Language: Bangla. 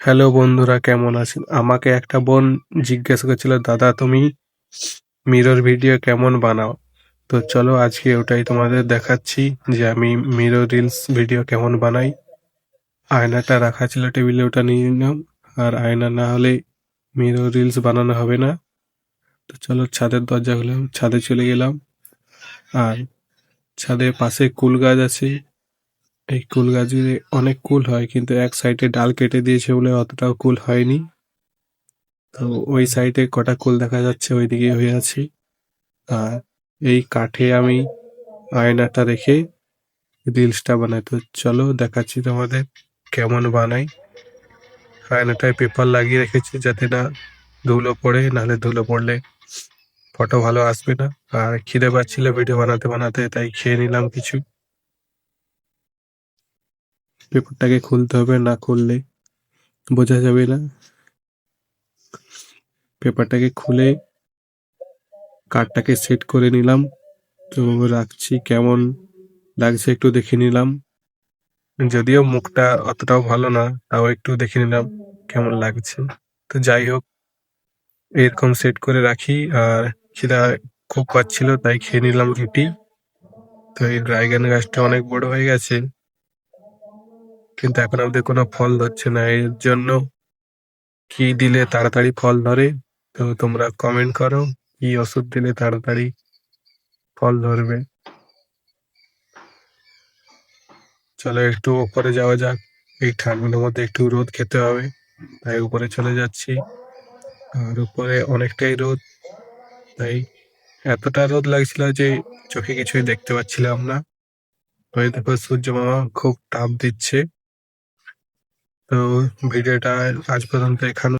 হ্যালো বন্ধুরা, কেমন আছেন? আমাকে একটা বোন জিজ্ঞেস করছিল, দাদা তুমি মিরর ভিডিও কেমন বানাও? তো চলো আজকে ওটাই তোমাদের দেখাচ্ছি যে আমি মিরর রিলস ভিডিও কেমন বানাই। আয়নাটা রাখা ছিল টেবিলে, ওটা নিয়ে নিলাম। আর আয়না না হলে মিরর রিলস বানানো হবে না। তো চলো ছাদের দরজা খুলে ছাদে চলে গেলাম। আর ছাদের পাশে কুল গাছ আছে। এই কুল গাছগুলি অনেক কুল হয়, কিন্তু এক সাইডে ডাল কেটে দিয়েছে বলে অতটাও কুল হয়নি। তো ওই সাইডে কটা কুল দেখা যাচ্ছে, ওইদিকে হয়ে আছি। আর এই কাঠে আমি আয়নাটা রেখে রিলসটা বানাই। তো চলো দেখাচ্ছি তোমাদের কেমন বানাই। আয়নাটায় পেপার লাগিয়ে রেখেছি যাতে না ধুলো পড়ে, নাহলে ধুলো পড়লে ফটো ভালো আসবে না। আর খিদে পাচ্ছিল ভিডিও বানাতে বানাতে, তাই খেয়ে নিলাম কিছু। পেপারটাকে খুলতে হবে, না খুললে বোঝা যাবে না। পেপারটাকে খুলে কাঠটাকে সেট করে নিলাম। তো রাখছি, কেমন লাগছে একটু দেখে নিলাম। যদিও মুখটা অতটাও ভালো না, তাও একটু দেখে নিলাম কেমন লাগছে। তো যাই হোক, এরকম সেট করে রাখি। আর খিদা খুব পাচ্ছিল, তাই খেয়ে নিলাম রুটি। তো এই ড্রাগন গাছটা অনেক বড় হয়ে গেছে, কিন্তু এখন অব্দি কোনো ফল ধরছে না। এর জন্য কি দিলে তাড়াতাড়ি ফল ধরে, তো তোমরা কমেন্ট করো কি ওষুধ দিলে তাড়াতাড়ি ফল ধরবে। চলো একটু উপরে যাওয়া যাক, এই ঠান্ডার মধ্যে একটু রোদ খেতে হবে, তাই উপরে চলে যাচ্ছি। আর উপরে অনেকটাই রোদ, তাই এতটা রোদ লাগছিল যে চোখে কিছুই দেখতে পাচ্ছিলাম না। ওই দেখো সূর্য মামা খুব তাপ দিচ্ছে। তো ভিডিওটা আজ পর্যন্ত এখানে।